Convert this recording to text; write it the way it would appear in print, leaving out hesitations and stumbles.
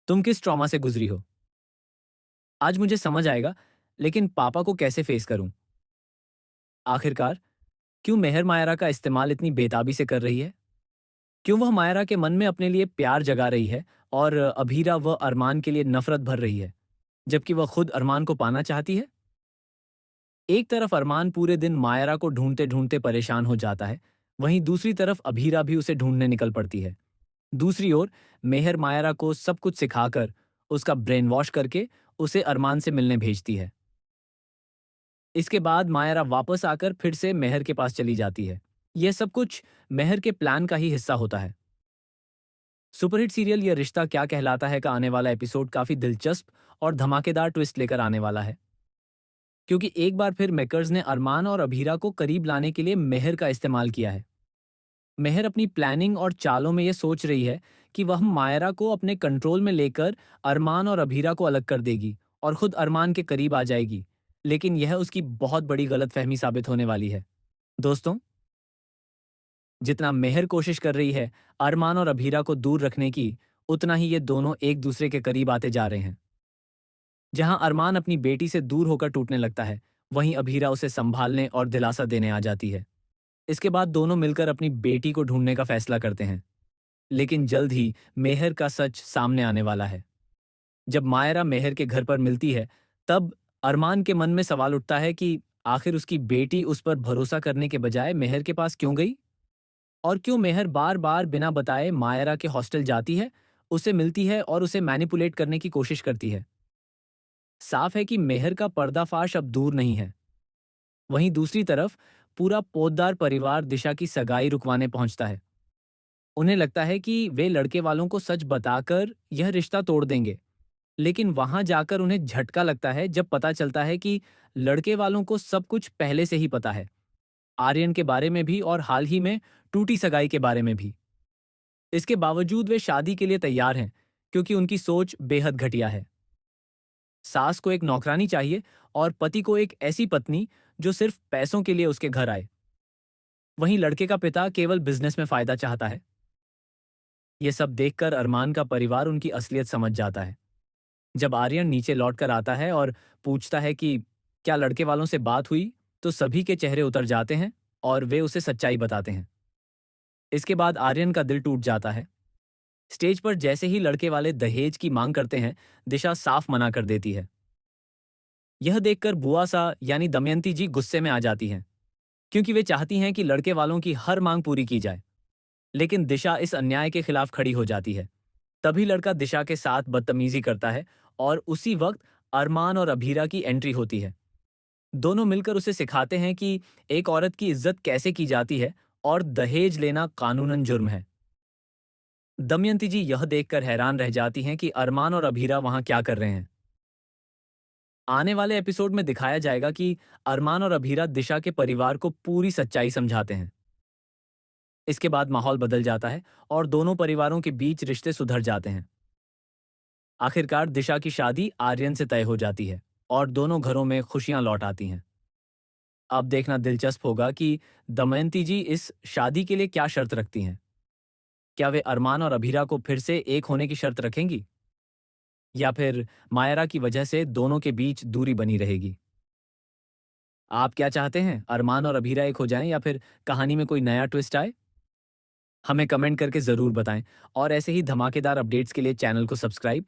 तुम किस ट्रॉमा से गुजरी हो? आज मुझे समझ आएगा, लेकिन पापा को कैसे फेस करूं? आखिरकार, क्यों मेहर मायरा का इस्तेमाल इतनी बेताबी से कर रही है? क्यों वह मायरा के मन में अपने लिए प्यार जगा रही है और अभीरा व अरमान के लिए नफरत भर रही है, जबकि वह खुद अरमान को पाना चाहती है? एक तरफ अरमान पूरे दिन मायरा को ढूंढते ढूंढते परेशान हो जाता है, वहीं दूसरी तरफ अभीरा भी उसे ढूंढने निकल पड़ती है। दूसरी ओर मेहर मायरा को सब कुछ सिखाकर, उसका ब्रेन वॉश करके उसे अरमान से मिलने भेजती है। इसके बाद मायरा वापस आकर फिर से मेहर के पास चली जाती है। यह सब कुछ मेहर के प्लान का ही हिस्सा होता है। सुपरहिट सीरियल यह रिश्ता क्या कहलाता है का आने वाला एपिसोड काफी दिलचस्प और धमाकेदार ट्विस्ट लेकर आने वाला है, क्योंकि एक बार फिर मेकर्स ने अरमान और अभीरा को करीब लाने के लिए मेहर का इस्तेमाल किया है। मेहर अपनी प्लानिंग और चालों में यह सोच रही है कि वह मायरा को अपने कंट्रोल में लेकर अरमान और अभीरा को अलग कर देगी और खुद अरमान के करीब आ जाएगी, लेकिन यह उसकी बहुत बड़ी गलतफहमी साबित होने वाली है। दोस्तों, जितना मेहर कोशिश कर रही है अरमान और अभीरा को दूर रखने की, उतना ही ये दोनों एक दूसरे के करीब आते जा रहे हैं। जहां अरमान अपनी बेटी से दूर होकर टूटने लगता है, वहीं अभीरा उसे संभालने और दिलासा देने आ जाती है। इसके बाद दोनों मिलकर अपनी बेटी को ढूंढने का फैसला करते हैं, लेकिन जल्द ही मेहर का सच सामने आने वाला है। जब मायरा मेहर के घर पर मिलती है, तब अरमान के मन में सवाल उठता है कि आखिर उसकी बेटी उस पर भरोसा करने के बजाय मेहर के पास क्यों गई? और क्यों मेहर बार बार बिना बताए मायरा के हॉस्टल जाती है, उसे मिलती है और उसे मैनिपुलेट करने की कोशिश करती है? साफ है कि मेहर का पर्दाफाश अब दूर नहीं है। वहीं दूसरी तरफ पूरा पोद्दार परिवार दिशा की सगाई रुकवाने पहुंचता है। उन्हें लगता है कि वे लड़के वालों को सच बताकर यह रिश्ता तोड़ देंगे, लेकिन वहां जाकर उन्हें झटका लगता है जब पता चलता है कि लड़के वालों को सब कुछ पहले से ही पता है, आर्यन के बारे में भी और हाल ही में टूटी सगाई के बारे में भी। इसके बावजूद वे शादी के लिए तैयार हैं, क्योंकि उनकी सोच बेहद घटिया है। सास को एक नौकरानी चाहिए और पति को एक ऐसी पत्नी जो सिर्फ पैसों के लिए उसके घर आए। वहीं लड़के का पिता केवल बिजनेस में फायदा चाहता है। यह सब देखकर अरमान का परिवार उनकी असलियत समझ जाता है। जब आर्यन नीचे लौटकर आता है और पूछता है कि क्या लड़के वालों से बात हुई, तो सभी के चेहरे उतर जाते हैं और वे उसे सच्चाई बताते हैं। इसके बाद आर्यन का दिल टूट जाता है। स्टेज पर जैसे ही लड़के वाले दहेज की मांग करते हैं, दिशा साफ मना कर देती है। यह देखकर बुआ सा यानी दमयंती जी गुस्से में आ जाती हैं, क्योंकि वे चाहती हैं कि लड़के वालों की हर मांग पूरी की जाए। लेकिन दिशा इस अन्याय के खिलाफ खड़ी हो जाती है। तभी लड़का दिशा के साथ बदतमीजी करता है और उसी वक्त अरमान और अभीरा की एंट्री होती है। दोनों मिलकर उसे सिखाते हैं कि एक औरत की इज्जत कैसे की जाती है और दहेज लेना कानूनन जुर्म है। दमयंती जी यह देखकर हैरान रह जाती हैं कि अरमान और अभीरा वहां क्या कर रहे हैं। आने वाले एपिसोड में दिखाया जाएगा कि अरमान और अभीरा दिशा के परिवार को पूरी सच्चाई समझाते हैं। इसके बाद माहौल बदल जाता है और दोनों परिवारों के बीच रिश्ते सुधर जाते हैं। आखिरकार दिशा की शादी आर्यन से तय हो जाती है और दोनों घरों में खुशियां लौट आती हैं। अब देखना दिलचस्प होगा कि दमयंती जी इस शादी के लिए क्या शर्त रखती हैं। क्या वे अरमान और अभीरा को फिर से एक होने की शर्त रखेंगी, या फिर मायरा की वजह से दोनों के बीच दूरी बनी रहेगी? आप क्या चाहते हैं, अरमान और अभीरा एक हो जाएं या फिर कहानी में कोई नया ट्विस्ट आए? हमें कमेंट करके जरूर बताएं और ऐसे ही धमाकेदार अपडेट्स के लिए चैनल को सब्सक्राइब